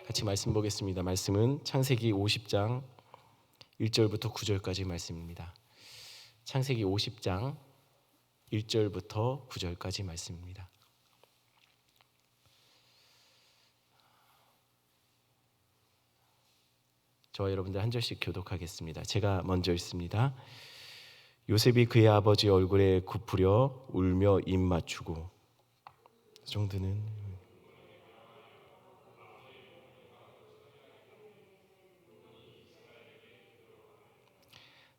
같이 말씀 보겠습니다. 말씀은 창세기 50장 1절부터 9절까지 말씀입니다. 창세기 50장 1절부터 9절까지 말씀입니다. 저와 여러분들 한 절씩 교독하겠습니다. 제가 먼저 읽습니다. 요셉이 그의 아버지 얼굴에 굽으려 울며 입 맞추고, 이 정도는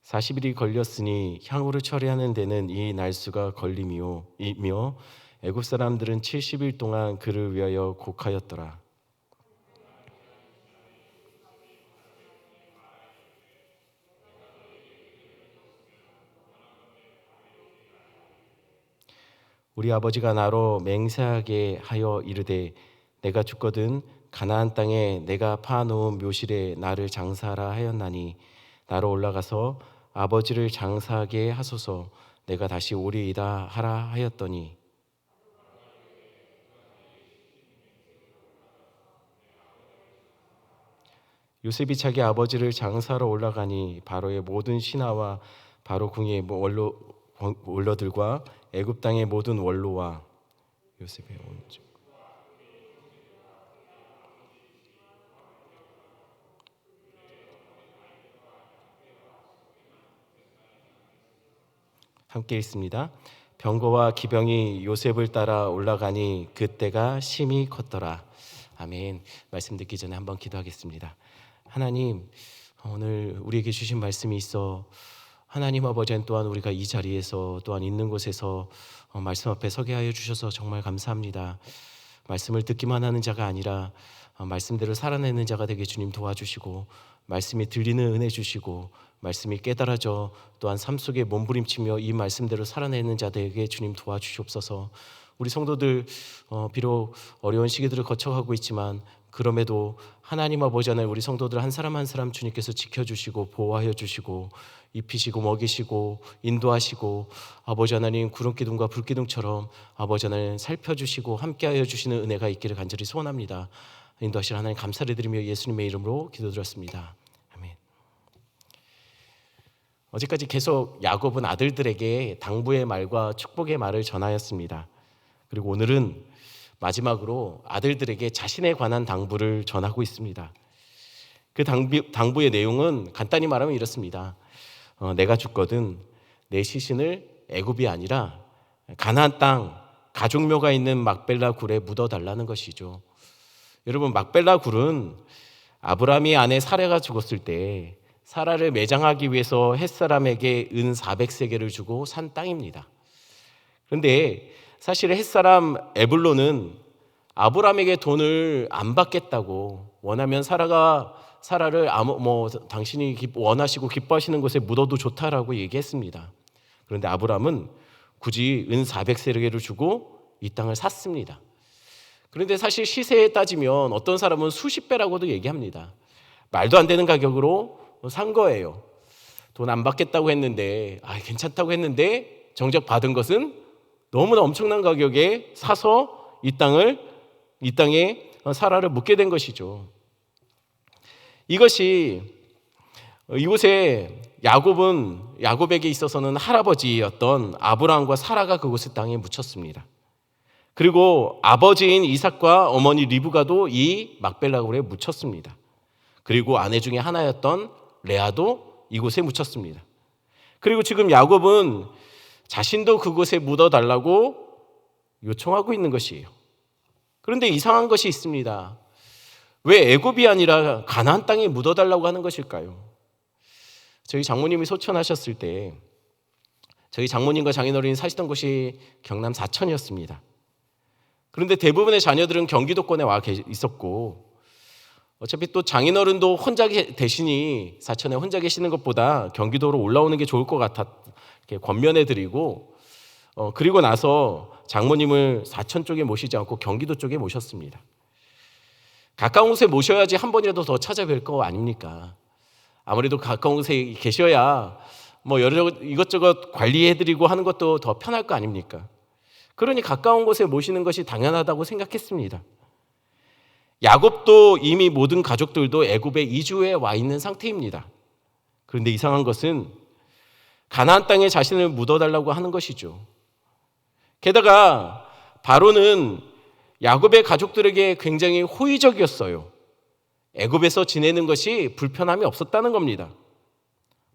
40일이 걸렸으니 향후를 처리하는 데는 이 날수가 걸림이며 애굽 사람들은 70일 동안 그를 위하여 곡하였더라. 우리 아버지가 나로 맹세하게 하여 이르되 내가 죽거든 가나안 땅에 내가 파놓은 묘실에 나를 장사하라 하였나니 나로 올라가서 아버지를 장사하게 하소서. 내가 다시 오리이다 하라 하였더니 요셉이 자기 아버지를 장사하러 올라가니 바로의 모든 신하와 바로 궁의 원로들과 애굽 땅의 모든 원로와 요셉의 온 함께 있습니다. 병거와 기병이 요셉을 따라 올라가니 그때가 심히 컸더라. 아멘. 말씀 듣기 전에 한번 기도하겠습니다. 하나님, 오늘 우리에게 주신 말씀이 있어 하나님 아버지는 또한 우리가 이 자리에서 또한 있는 곳에서 말씀 앞에 서게 하여 주셔서 정말 감사합니다. 말씀을 듣기만 하는 자가 아니라 말씀대로 살아내는 자가 되게 주님 도와주시고, 말씀이 들리는 은혜 주시고, 말씀이 깨달아져 또한 삶 속에 몸부림치며 이 말씀대로 살아내는 자들에게 주님 도와주시옵소서. 우리 성도들 비록 어려운 시기들을 거쳐가고 있지만 그럼에도 하나님 아버지 하나님 우리 성도들 한 사람 한 사람 주님께서 지켜주시고 보호하여 주시고 입히시고 먹이시고 인도하시고, 아버지 하나님 구름기둥과 불기둥처럼 아버지 하나님 살펴주시고 함께하여 주시는 은혜가 있기를 간절히 소원합니다. 인도하실 하나님 감사를 드리며 예수님의 이름으로 기도드렸습니다. 아멘. 어제까지 계속 야곱은 아들들에게 당부의 말과 축복의 말을 전하였습니다. 그리고 오늘은 마지막으로 아들들에게 자신에 관한 당부를 전하고 있습니다. 그 당부의 내용은 간단히 말하면 이렇습니다. 내가 죽거든 내 시신을 애굽이 아니라 가나안 땅 가족묘가 있는 막벨라 굴에 묻어달라는 것이죠. 여러분, 막벨라 굴은 아브라함이 아내 사라가 죽었을 때 사라를 매장하기 위해서 햇사람에게 은 400세겔을 주고 산 땅입니다. 그런데 사실 햇사람 에블론은 아브라함에게 돈을 안 받겠다고, 원하면 사라를 당신이 원하시고 기뻐하시는 곳에 묻어도 좋다라고 얘기했습니다. 그런데 아브라함은 굳이 은 400세겔을 주고 이 땅을 샀습니다. 그런데 사실 시세에 따지면 어떤 사람은 수십 배라고도 얘기합니다. 말도 안 되는 가격으로 산 거예요. 돈 안 받겠다고 했는데, 괜찮다고 했는데 정작 받은 것은 너무나 엄청난 가격에 사서 이 땅에 사라를 묻게 된 것이죠. 이곳에 야곱에게 있어서는 할아버지였던 아브라함과 사라가 그곳의 땅에 묻혔습니다. 그리고 아버지인 이삭과 어머니 리브가도 이 막벨라 굴에 묻혔습니다. 그리고 아내 중에 하나였던 레아도 이곳에 묻혔습니다. 그리고 지금 야곱은 자신도 그곳에 묻어달라고 요청하고 있는 것이에요. 그런데 이상한 것이 있습니다. 왜 애굽이 아니라 가나안 땅에 묻어달라고 하는 것일까요? 저희 장모님이 소천하셨을 때 저희 장모님과 장인어른이 사시던 곳이 경남 사천이었습니다. 그런데 대부분의 자녀들은 경기도권에 와 있었고, 어차피 또 장인어른도 혼자 계시니 사천에 혼자 계시는 것보다 경기도로 올라오는 게 좋을 것 같아 권면해드리고, 그리고 나서 장모님을 사천 쪽에 모시지 않고 경기도 쪽에 모셨습니다. 가까운 곳에 모셔야지 한 번이라도 더 찾아뵐 거 아닙니까? 아무래도 가까운 곳에 계셔야 이것저것 관리해드리고 하는 것도 더 편할 거 아닙니까? 그러니 가까운 곳에 모시는 것이 당연하다고 생각했습니다. 야곱도 이미 모든 가족들도 애굽에 이주해 와 있는 상태입니다. 그런데 이상한 것은 가나안 땅에 자신을 묻어달라고 하는 것이죠. 게다가 바로는 야곱의 가족들에게 굉장히 호의적이었어요. 애굽에서 지내는 것이 불편함이 없었다는 겁니다.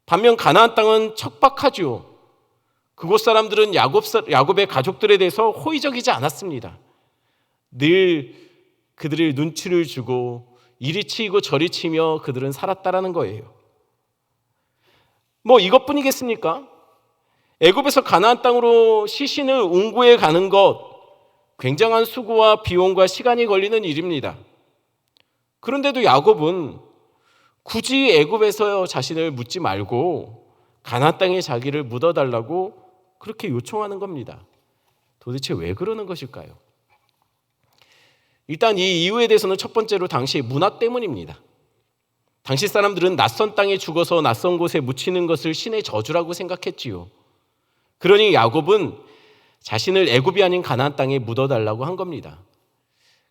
반면 가나안 땅은 척박하죠. 그곳 사람들은 야곱의 가족들에 대해서 호의적이지 않았습니다. 늘 그들의 눈치를 주고 이리 치이고 저리 치며 그들은 살았다라는 거예요. 뭐 이것뿐이겠습니까? 애굽에서 가나안 땅으로 시신을 운구해 가는 것, 굉장한 수고와 비용과 시간이 걸리는 일입니다. 그런데도 야곱은 굳이 애굽에서 자신을 묻지 말고 가나안 땅에 자기를 묻어달라고 그렇게 요청하는 겁니다. 도대체 왜 그러는 것일까요? 일단 이 이유에 대해서는 첫 번째로 당시 문화 때문입니다. 당시 사람들은 낯선 땅에 죽어서 낯선 곳에 묻히는 것을 신의 저주라고 생각했지요. 그러니 야곱은 자신을 애굽이 아닌 가나안 땅에 묻어달라고 한 겁니다.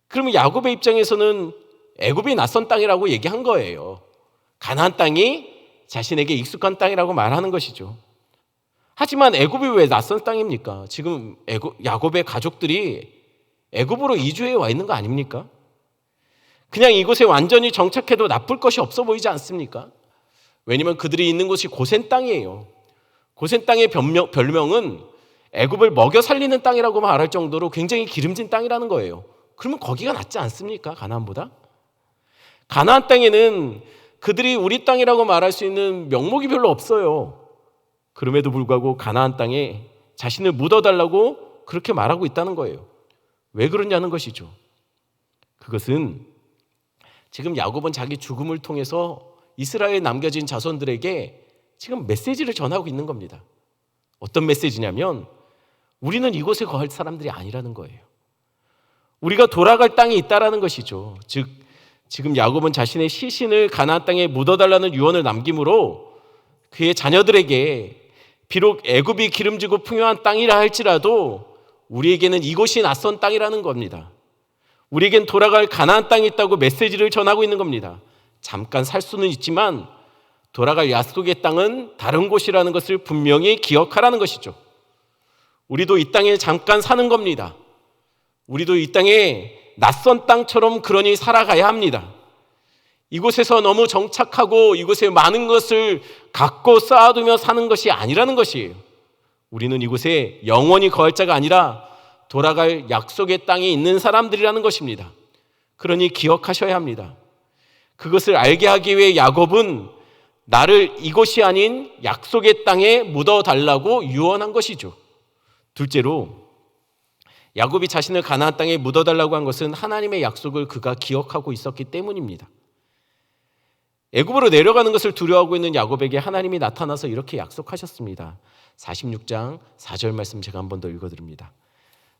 그러면 야곱의 입장에서는 애굽이 낯선 땅이라고 얘기한 거예요. 가나안 땅이 자신에게 익숙한 땅이라고 말하는 것이죠. 하지만 애굽이 왜 낯선 땅입니까? 지금 야곱의 가족들이 애굽으로 이주해 와 있는 거 아닙니까? 그냥 이곳에 완전히 정착해도 나쁠 것이 없어 보이지 않습니까? 왜냐하면 그들이 있는 곳이 고센 땅이에요. 고센 땅의 별명은 애굽을 먹여 살리는 땅이라고 말할 정도로 굉장히 기름진 땅이라는 거예요. 그러면 거기가 낫지 않습니까? 가나안보다? 가나안 땅에는 그들이 우리 땅이라고 말할 수 있는 명목이 별로 없어요. 그럼에도 불구하고 가나안 땅에 자신을 묻어달라고 그렇게 말하고 있다는 거예요. 왜 그러냐는 것이죠. 그것은 지금 야곱은 자기 죽음을 통해서 이스라엘에 남겨진 자손들에게 지금 메시지를 전하고 있는 겁니다. 어떤 메시지냐면 우리는 이곳에 거할 사람들이 아니라는 거예요. 우리가 돌아갈 땅이 있다라는 것이죠. 즉 지금 야곱은 자신의 시신을 가나안 땅에 묻어달라는 유언을 남김으로 그의 자녀들에게 비록 애굽이 기름지고 풍요한 땅이라 할지라도 우리에게는 이곳이 낯선 땅이라는 겁니다. 우리에겐 돌아갈 가나안 땅이 있다고 메시지를 전하고 있는 겁니다. 잠깐 살 수는 있지만 돌아갈 약속의 땅은 다른 곳이라는 것을 분명히 기억하라는 것이죠. 우리도 이 땅에 잠깐 사는 겁니다. 우리도 이 땅에 낯선 땅처럼 그러니 살아가야 합니다. 이곳에서 너무 정착하고 이곳에 많은 것을 갖고 쌓아두며 사는 것이 아니라는 것이에요. 우리는 이곳에 영원히 거할 자가 아니라 돌아갈 약속의 땅에 있는 사람들이라는 것입니다. 그러니 기억하셔야 합니다. 그것을 알게 하기 위해 야곱은 나를 이곳이 아닌 약속의 땅에 묻어달라고 유언한 것이죠. 둘째로 야곱이 자신을 가나안 땅에 묻어달라고 한 것은 하나님의 약속을 그가 기억하고 있었기 때문입니다. 애굽으로 내려가는 것을 두려워하고 있는 야곱에게 하나님이 나타나서 이렇게 약속하셨습니다. 46장 4절 말씀 제가 한 번 더 읽어드립니다.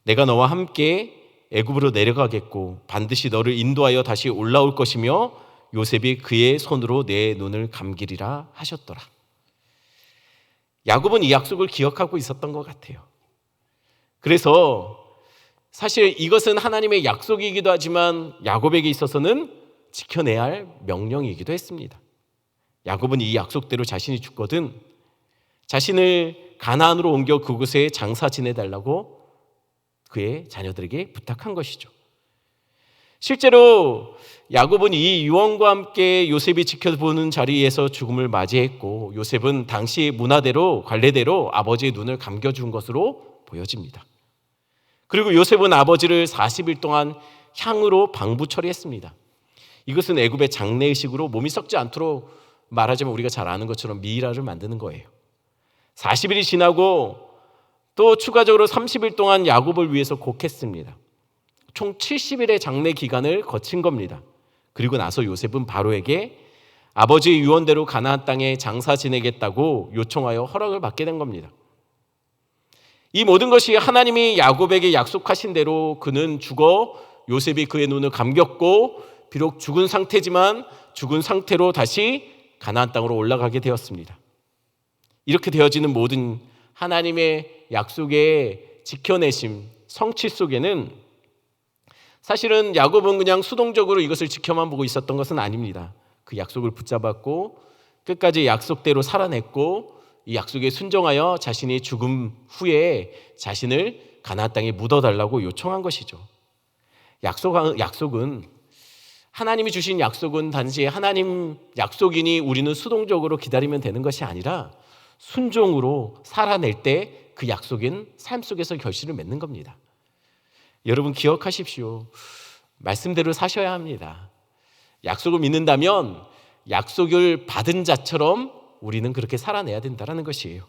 내가 너와 함께 애굽으로 내려가겠고 반드시 너를 인도하여 다시 올라올 것이며 요셉이 그의 손으로 내 눈을 감기리라 하셨더라. 야곱은 이 약속을 기억하고 있었던 것 같아요. 그래서 사실 이것은 하나님의 약속이기도 하지만 야곱에게 있어서는 지켜내야 할 명령이기도 했습니다. 야곱은 이 약속대로 자신이 죽거든 자신을 가나안으로 옮겨 그곳에 장사 지내달라고 그의 자녀들에게 부탁한 것이죠. 실제로 야곱은 이 유언과 함께 요셉이 지켜보는 자리에서 죽음을 맞이했고 요셉은 당시 문화대로 관례대로 아버지의 눈을 감겨준 것으로 보여집니다. 그리고 요셉은 아버지를 40일 동안 향으로 방부 처리했습니다. 이것은 애굽의 장례의식으로 몸이 썩지 않도록 말하자면 우리가 잘 아는 것처럼 미이라를 만드는 거예요. 40일이 지나고 또 추가적으로 30일 동안 야곱을 위해서 곡했습니다. 총 70일의 장례 기간을 거친 겁니다. 그리고 나서 요셉은 바로에게 아버지의 유언대로 가나안 땅에 장사 지내겠다고 요청하여 허락을 받게 된 겁니다. 이 모든 것이 하나님이 야곱에게 약속하신 대로 그는 죽어 요셉이 그의 눈을 감겼고 비록 죽은 상태지만 죽은 상태로 다시 가나안 땅으로 올라가게 되었습니다. 이렇게 되어지는 모든 하나님의 약속의 지켜내심, 성취 속에는 사실은 야곱은 그냥 수동적으로 이것을 지켜만 보고 있었던 것은 아닙니다. 그 약속을 붙잡았고 끝까지 약속대로 살아냈고 이 약속에 순종하여 자신이 죽음 후에 자신을 가나안 땅에 묻어달라고 요청한 것이죠. 약속은 하나님이 주신 약속은 단지 하나님 약속이니 우리는 수동적으로 기다리면 되는 것이 아니라 순종으로 살아낼 때 그 약속인 삶 속에서 결실을 맺는 겁니다. 여러분 기억하십시오. 말씀대로 사셔야 합니다. 약속을 믿는다면 약속을 받은 자처럼 우리는 그렇게 살아내야 된다는 것이에요.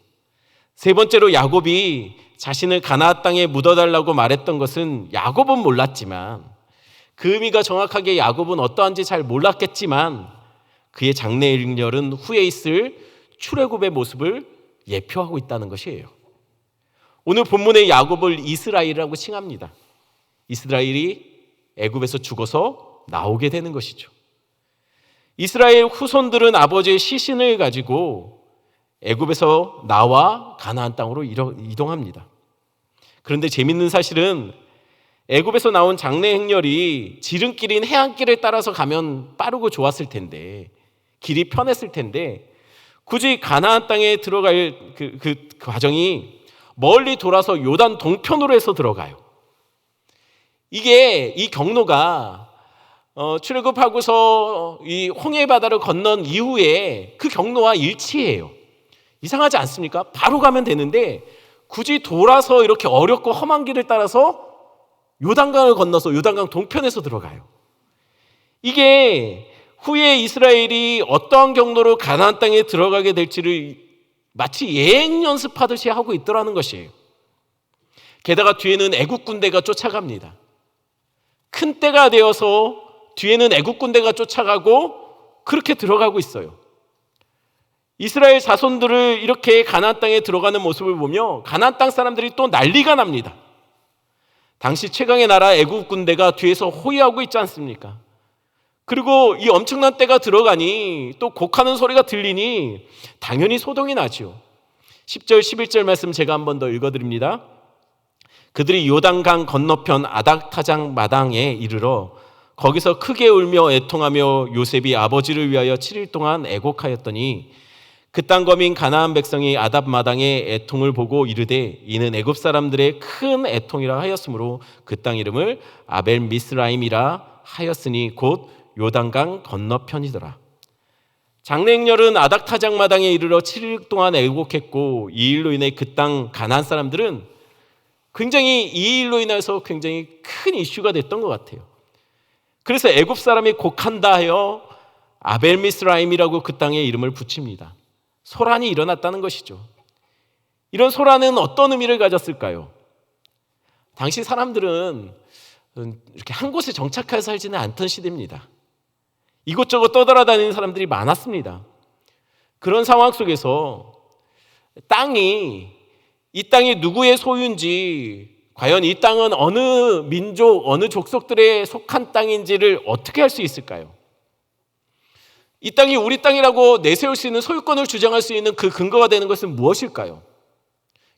세 번째로 야곱이 자신을 가나안 땅에 묻어달라고 말했던 것은 야곱은 몰랐지만 그 의미가 정확하게 야곱은 어떠한지 잘 몰랐겠지만 그의 장래일렬은 후에 있을 출애굽의 모습을 예표하고 있다는 것이에요. 오늘 본문의 야곱을 이스라엘이라고 칭합니다. 이스라엘이 애굽에서 죽어서 나오게 되는 것이죠. 이스라엘 후손들은 아버지의 시신을 가지고 애굽에서 나와 가나안 땅으로 이동합니다. 그런데 재밌는 사실은 애굽에서 나온 장래 행렬이 지름길인 해안길을 따라서 가면 빠르고 좋았을 텐데 길이 편했을 텐데 굳이 가나안 땅에 들어갈 그 과정이 멀리 돌아서 요단 동편으로 해서 들어가요. 이 경로가 출애굽하고서 이 홍해 바다를 건넌 이후에 그 경로와 일치해요. 이상하지 않습니까? 바로 가면 되는데 굳이 돌아서 이렇게 어렵고 험한 길을 따라서 요단강을 건너서 요단강 동편에서 들어가요. 이게 후에 이스라엘이 어떠한 경로로 가나안 땅에 들어가게 될지를 마치 예행 연습하듯이 하고 있더라는 것이에요. 게다가 뒤에는 애국 군대가 쫓아갑니다. 큰 때가 되어서 뒤에는 애국 군대가 쫓아가고 그렇게 들어가고 있어요. 이스라엘 자손들을 이렇게 가나안 땅에 들어가는 모습을 보며 가나안 땅 사람들이 또 난리가 납니다. 당시 최강의 나라 애국 군대가 뒤에서 호위하고 있지 않습니까? 그리고 이 엄청난 때가 들어가니 또 곡하는 소리가 들리니 당연히 소동이 나죠. 10절 11절 말씀 제가 한 번 더 읽어드립니다. 그들이 요단강 건너편 아닥타장 마당에 이르러 거기서 크게 울며 애통하며 요셉이 아버지를 위하여 7일 동안 애곡하였더니 그 땅 거민 가나안 백성이 아답 마당의 애통을 보고 이르되 이는 애굽 사람들의 큰 애통이라 하였으므로 그 땅 이름을 아벨 미스라임이라 하였으니 곧 요단강 건너편이더라. 장래행렬은 아닥타장 마당에 이르러 7일 동안 애곡했고 이 일로 인해 그 땅 가나안 사람들은 굉장히 이 일로 인해서 굉장히 큰 이슈가 됐던 것 같아요. 그래서 애굽 사람이 곡한다 하여 아벨 미스라임이라고 그 땅에 이름을 붙입니다. 소란이 일어났다는 것이죠. 이런 소란은 어떤 의미를 가졌을까요? 당시 사람들은 이렇게 한 곳에 정착해서 살지는 않던 시대입니다. 이곳저곳 떠돌아다니는 사람들이 많았습니다. 그런 상황 속에서 이 땅이 누구의 소유인지, 과연 이 땅은 어느 민족, 어느 족속들에 속한 땅인지를 어떻게 할 수 있을까요? 이 땅이 우리 땅이라고 내세울 수 있는 소유권을 주장할 수 있는 그 근거가 되는 것은 무엇일까요?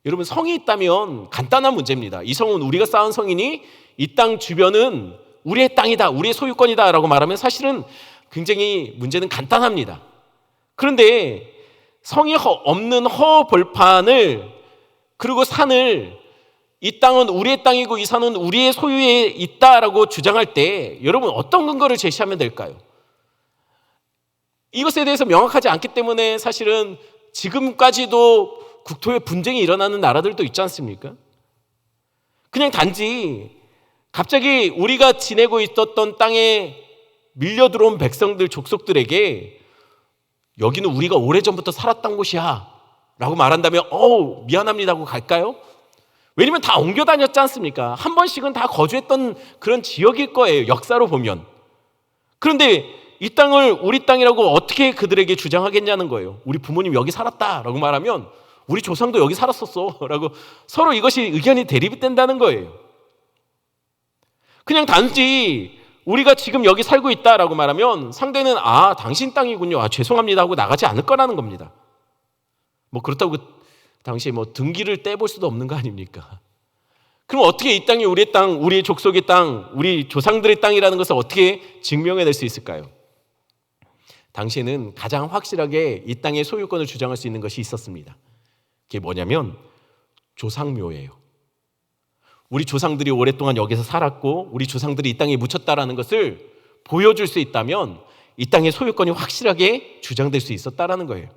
여러분, 성이 있다면 간단한 문제입니다. 이 성은 우리가 쌓은 성이니 이 땅 주변은 우리의 땅이다, 우리의 소유권이다 라고 말하면 사실은 굉장히 문제는 간단합니다. 그런데 성이 없는 허벌판을 그리고 산을 이 땅은 우리의 땅이고 이 산은 우리의 소유에 있다라고 주장할 때 여러분 어떤 근거를 제시하면 될까요? 이것에 대해서 명확하지 않기 때문에 사실은 지금까지도 국토에 분쟁이 일어나는 나라들도 있지 않습니까? 그냥 단지 갑자기 우리가 지내고 있었던 땅에 밀려 들어온 백성들, 족속들에게 여기는 우리가 오래전부터 살았던 곳이야 라고 말한다면 미안합니다 하고 갈까요? 왜냐면 다 옮겨 다녔지 않습니까? 한 번씩은 다 거주했던 그런 지역일 거예요, 역사로 보면. 그런데 이 땅을 우리 땅이라고 어떻게 그들에게 주장하겠냐는 거예요. 우리 부모님 여기 살았다라고 말하면 우리 조상도 여기 살았었어 라고 서로 이것이 의견이 대립이 된다는 거예요. 그냥 단지 우리가 지금 여기 살고 있다라고 말하면 상대는 당신 땅이군요, 죄송합니다 하고 나가지 않을 거라는 겁니다. 뭐 그렇다고 당시에 등기를 떼볼 수도 없는 거 아닙니까? 그럼 어떻게 이 땅이 우리의 땅, 우리의 족속의 땅, 우리 조상들의 땅이라는 것을 어떻게 증명해낼 수 있을까요? 당시에는 가장 확실하게 이 땅의 소유권을 주장할 수 있는 것이 있었습니다. 그게 뭐냐면 조상묘예요. 우리 조상들이 오랫동안 여기서 살았고 우리 조상들이 이 땅에 묻혔다라는 것을 보여줄 수 있다면 이 땅의 소유권이 확실하게 주장될 수 있었다라는 거예요.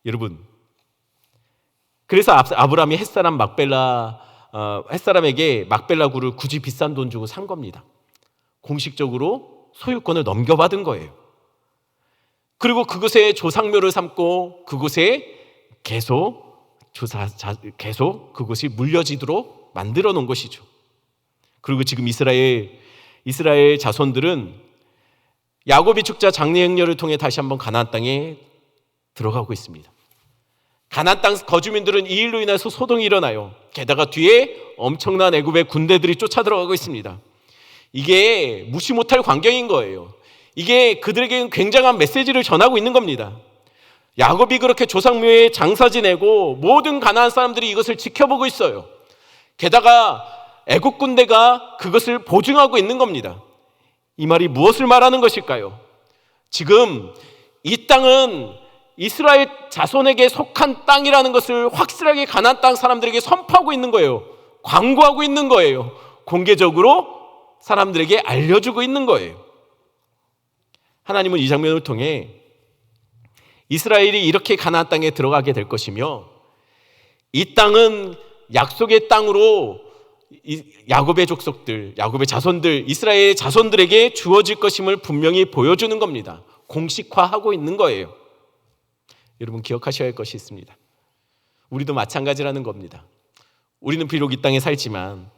여러분, 그래서 아브라함이 햇사람에게 막벨라 굴을 굳이 비싼 돈 주고 산 겁니다. 공식적으로 소유권을 넘겨받은 거예요. 그리고 그곳에 조상묘를 삼고 그곳에 계속 그곳이 물려지도록 만들어 놓은 것이죠. 그리고 지금 이스라엘 자손들은 야곱이 축자 장래 행렬을 통해 다시 한번 가나안 땅에 들어가고 있습니다. 가나안 땅 거주민들은 이 일로 인해서 소동이 일어나요. 게다가 뒤에 엄청난 애굽의 군대들이 쫓아 들어가고 있습니다. 이게 무시 못할 광경인 거예요. 이게 그들에게는 굉장한 메시지를 전하고 있는 겁니다. 야곱이 그렇게 조상묘에 장사 지내고 모든 가나안 사람들이 이것을 지켜보고 있어요. 게다가 애국 군대가 그것을 보증하고 있는 겁니다. 이 말이 무엇을 말하는 것일까요? 지금 이 땅은 이스라엘 자손에게 속한 땅이라는 것을 확실하게 가나안 땅 사람들에게 선포하고 있는 거예요. 광고하고 있는 거예요. 공개적으로 사람들에게 알려주고 있는 거예요. 하나님은 이 장면을 통해 이스라엘이 이렇게 가나안 땅에 들어가게 될 것이며 이 땅은 약속의 땅으로 야곱의 족속들, 야곱의 자손들, 이스라엘의 자손들에게 주어질 것임을 분명히 보여주는 겁니다. 공식화하고 있는 거예요. 여러분 기억하셔야 할 것이 있습니다. 우리도 마찬가지라는 겁니다. 우리는 비록 이 땅에 살지만,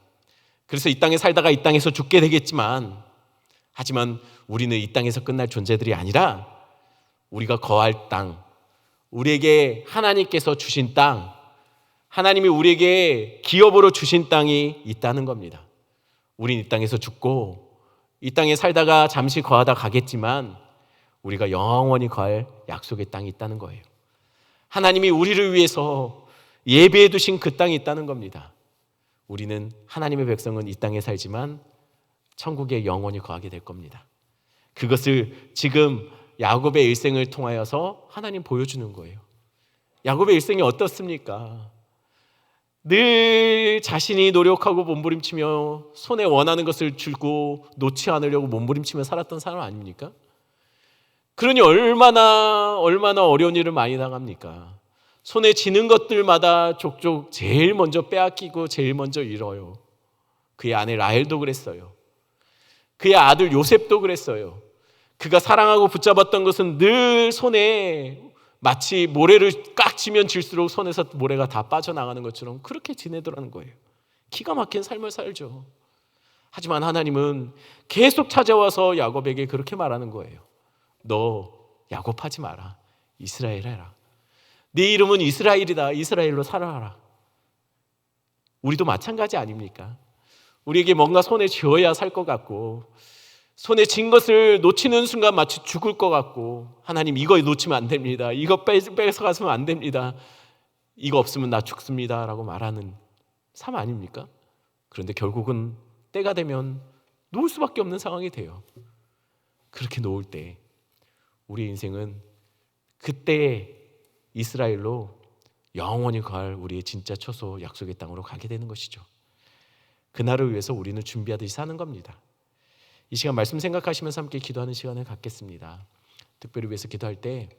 그래서 이 땅에 살다가 이 땅에서 죽게 되겠지만, 하지만 우리는 이 땅에서 끝날 존재들이 아니라 우리가 거할 땅, 우리에게 하나님께서 주신 땅, 하나님이 우리에게 기업으로 주신 땅이 있다는 겁니다. 우린 이 땅에서 죽고 이 땅에 살다가 잠시 거하다 가겠지만 우리가 영원히 거할 약속의 땅이 있다는 거예요. 하나님이 우리를 위해서 예배해 두신 그 땅이 있다는 겁니다. 우리는 하나님의 백성은 이 땅에 살지만 천국에 영원히 거하게 될 겁니다. 그것을 지금 야곱의 일생을 통하여서 하나님 보여주는 거예요. 야곱의 일생이 어떻습니까? 늘 자신이 노력하고 몸부림치며 손에 원하는 것을 주고 놓지 않으려고 몸부림치며 살았던 사람 아닙니까? 그러니 얼마나 어려운 일을 많이 당합니까? 손에 쥐는 것들마다 족족 제일 먼저 빼앗기고 제일 먼저 잃어요. 그의 아내 라헬도 그랬어요. 그의 아들 요셉도 그랬어요. 그가 사랑하고 붙잡았던 것은 늘 손에 마치 모래를 깍 쥐면 쥘수록 손에서 모래가 다 빠져나가는 것처럼 그렇게 지내더라는 거예요. 기가 막힌 삶을 살죠. 하지만 하나님은 계속 찾아와서 야곱에게 그렇게 말하는 거예요. 너 야곱하지 마라. 이스라엘 해라. 네 이름은 이스라엘이다. 이스라엘로 살아라. 우리도 마찬가지 아닙니까? 우리에게 뭔가 손에 쥐어야 살 것 같고 손에 쥔 것을 놓치는 순간 마치 죽을 것 같고 하나님 이거 놓치면 안 됩니다. 이거 뺏어가서는 안 됩니다. 이거 없으면 나 죽습니다. 라고 말하는 삶 아닙니까? 그런데 결국은 때가 되면 놓을 수밖에 없는 상황이 돼요. 그렇게 놓을 때 우리 인생은 그때 이스라엘로 영원히 갈 우리의 진짜 처소 약속의 땅으로 가게 되는 것이죠. 그날을 위해서 우리는 준비하듯이 사는 겁니다. 이 시간 말씀 생각하시면서 함께 기도하는 시간을 갖겠습니다. 특별히 위해서 기도할 때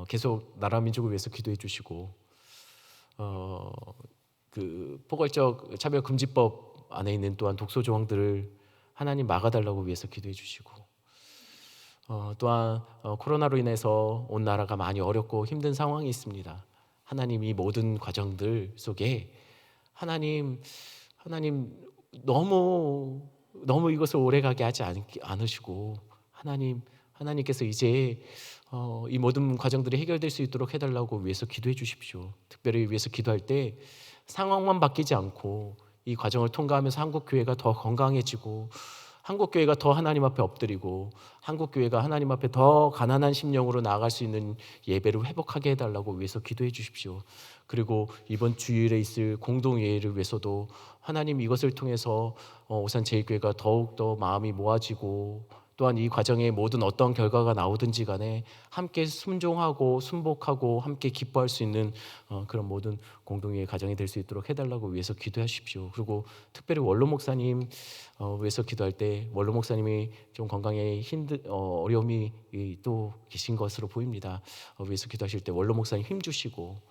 계속 나라 민족을 위해서 기도해 주시고 그 포괄적 차별금지법 안에 있는 또한 독소 조항들을 하나님 막아달라고 위해서 기도해 주시고 또한 코로나로 인해서 온 나라가 많이 어렵고 힘든 상황이 있습니다. 하나님 이 모든 과정들 속에 하나님 너무 이것을 오래가게 하지 않으시고 하나님께서 이제 이 모든 과정들이 해결될 수 있도록 해달라고 위해서 기도해 주십시오. 특별히 위해서 기도할 때 상황만 바뀌지 않고 이 과정을 통과하면서 한국 교회가 더 건강해지고 한국 교회가 더 하나님 앞에 엎드리고 한국 교회가 하나님 앞에 더 가난한 심령으로 나아갈 수 있는 예배를 회복하게 해달라고 위해서 기도해 주십시오. 그리고 이번 주일에 있을 공동예회를 위해서도 하나님 이것을 통해서 오산제일교회가 더욱더 마음이 모아지고 또한 이 과정에 모든 어떤 결과가 나오든지 간에 함께 순종하고 순복하고 함께 기뻐할 수 있는 그런 모든 공동의 가정이 될 수 있도록 해달라고 위해서 기도하십시오. 그리고 특별히 원로 목사님 위해서 기도할 때 원로 목사님이 좀 건강에 어려움이 또 계신 것으로 보입니다. 위해서 기도하실 때 원로 목사님 힘 주시고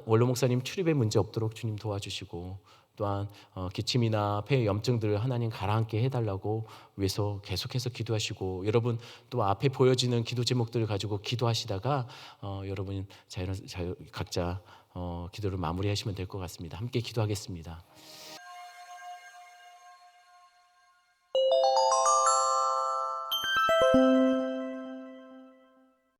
원로 목사님 출입에 문제 없도록 주님 도와주시고 또한 기침이나 폐 염증들을 하나님 가라앉게 해달라고 위해서 계속해서 기도하시고 여러분 또 앞에 보여지는 기도 제목들을 가지고 기도하시다가 여러분 각자 기도를 마무리하시면 될 것 같습니다. 함께 기도하겠습니다.